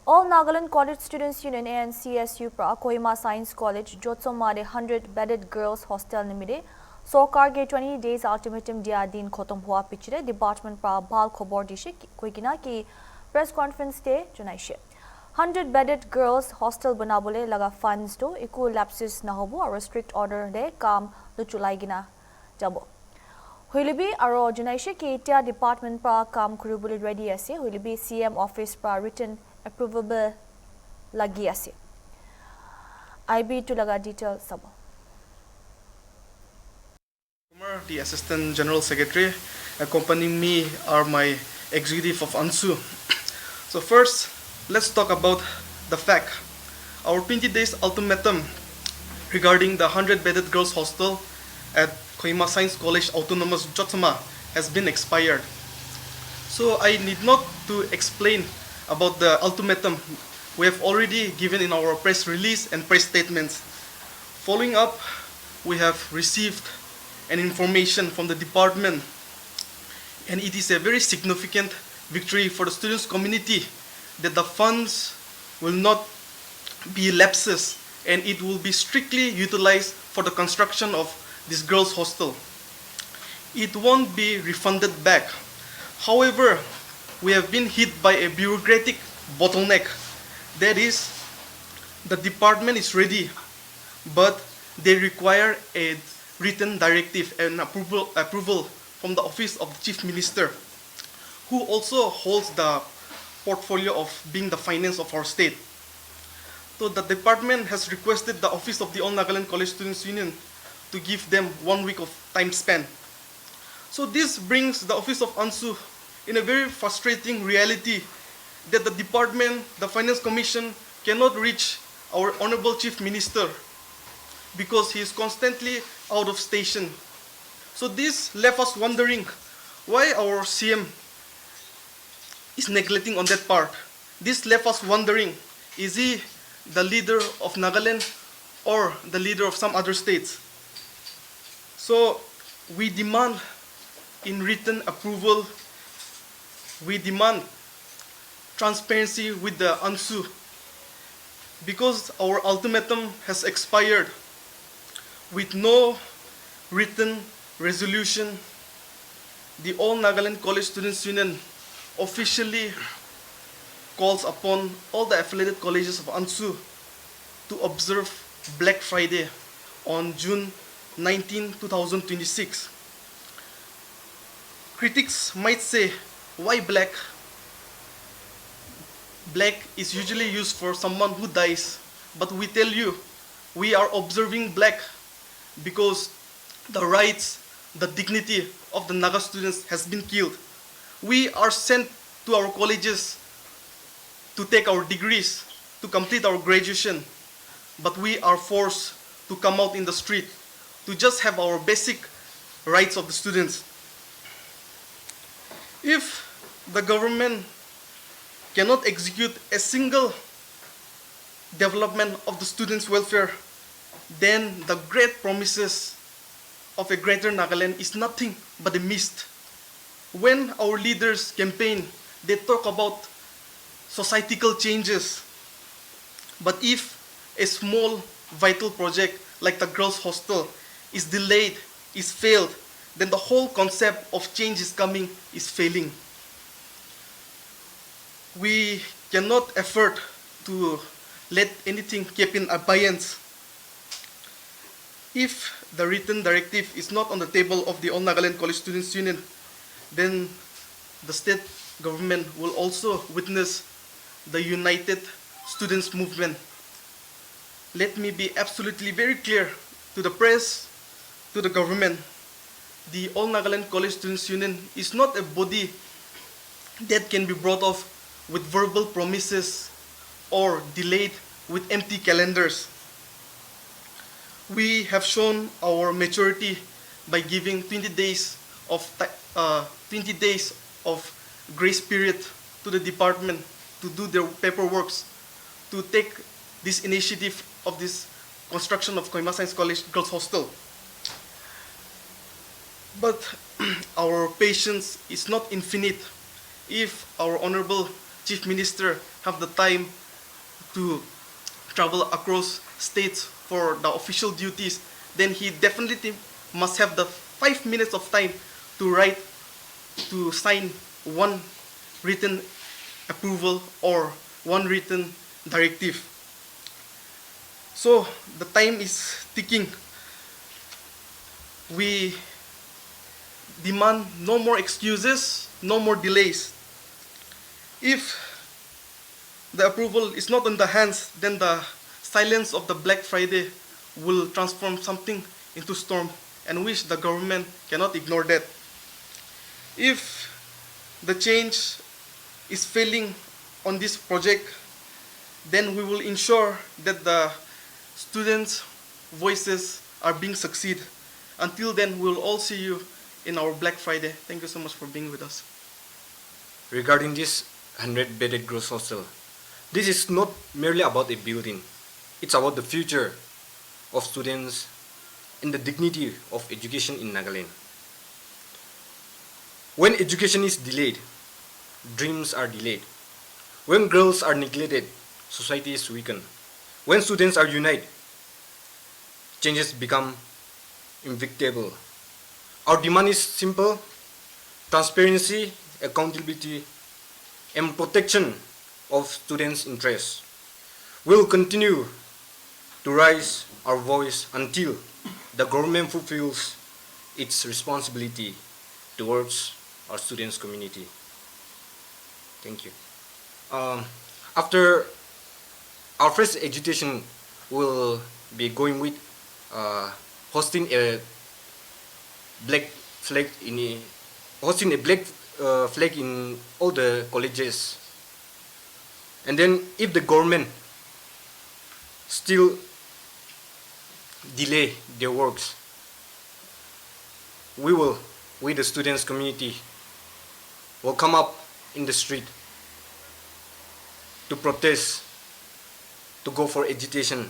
All Nagaland College Students Union ANCSU pra Kohima Science College Jotsomade 100 bedded girls hostel nimide Sorkar ke 20 days ultimatum dia din khotom hua pichre department pra bhal khobor dishe koikina ki press conference te junaishe 100 bedded girls hostel banabole laga funds to iku lapses na hobo or strict order de kam luchulai gina jabo Huilibi aro junaishe ki tia department pra kam kurubuli ready ase Huilibi CM office pra written approvable lagi ase IB to laga detail sabo The Assistant General Secretary. Accompanying me are my executive of ANSU. So first, let's talk about the Phek. Our 20 days ultimatum regarding the 100 bedded girls hostel at Kohima Science College Autonomous Jotsama has been expired. So I need not to explain about the ultimatum we have already given in our press release and press statements. Following up, we have received an information from the department, and it is a very significant victory for the students community that the funds will not be lapses and it will be strictly utilized for the construction of this girls hostel. It won't be refunded back. However, we have been hit by a bureaucratic bottleneck. That is, the department is ready, but they require a written directive and approval from the office of the Chief Minister, who also holds the portfolio of being the finance of our state. So the department has requested the office of the All Nagaland College Students Union to give them 1 week of time span. So this brings the office of ANSU in a very frustrating reality that the department, the Finance Commission, cannot reach our Honorable Chief Minister because he is constantly out of station. So this left us wondering why our CM is neglecting on that part. This left us wondering, is he the leader of Nagaland or the leader of some other states? So we demand in written approval, we demand transparency with the ANSU because our ultimatum has expired. With no written resolution, the All Nagaland College Students Union officially calls upon all the affiliated colleges of ANSU to observe Black Friday on June 19, 2026. Critics might say, why black? Black is usually used for someone who dies, but we tell you, we are observing black because the rights, the dignity of the Naga students has been killed. We are sent to our colleges to take our degrees, to complete our graduation, but we are forced to come out in the street to just have our basic rights of the students. If the government cannot execute a single development of the students' welfare, then the great promises of a greater Nagaland is nothing but a mist. When our leaders campaign, they talk about societal changes. But if a small vital project like the girls' hostel is delayed, is failed, then the whole concept of change is coming is failing. We cannot afford to let anything keep in abeyance. If the written directive is not on the table of the All Nagaland College Students Union, then the state government will also witness the united students movement. Let me be absolutely very clear to the press, to the government. The All Nagaland College Students Union is not a body that can be brought off with verbal promises or delayed with empty calendars. We have shown our maturity by giving 20 days of grace period to the department to do their paperwork, to take this initiative of this construction of Kohima Science College Girls Hostel. But our patience is not infinite. If our Honorable Chief Minister have the time to travel across states for the official duties, then he definitely must have the 5 minutes of time to write, to sign one written approval or one written directive. So the time is ticking. We demand no more excuses, no more delays. If the approval is not in the hands, then the silence of the Black Friday will transform something into storm, and which the government cannot ignore that. If the change is failing on this project, then we will ensure that the students' voices are being succeed. Until then, we'll all see you in our Black Friday. Thank you so much for being with us. Regarding this 100-bedded girls hostel, this is not merely about a building. It's about the future of students and the dignity of education in Nagaland. When education is delayed, dreams are delayed. When girls are neglected, society is weakened. When students are united, changes become inevitable. Our demand is simple: transparency, accountability, and protection of students' interests. We will continue to raise our voice until the government fulfills its responsibility towards our students' community. Thank you. After our first agitation, will be going with hosting a black flag in flag in all the colleges. And then, if the government still delay their works, we the students community will come up in the street to protest, to go for agitation,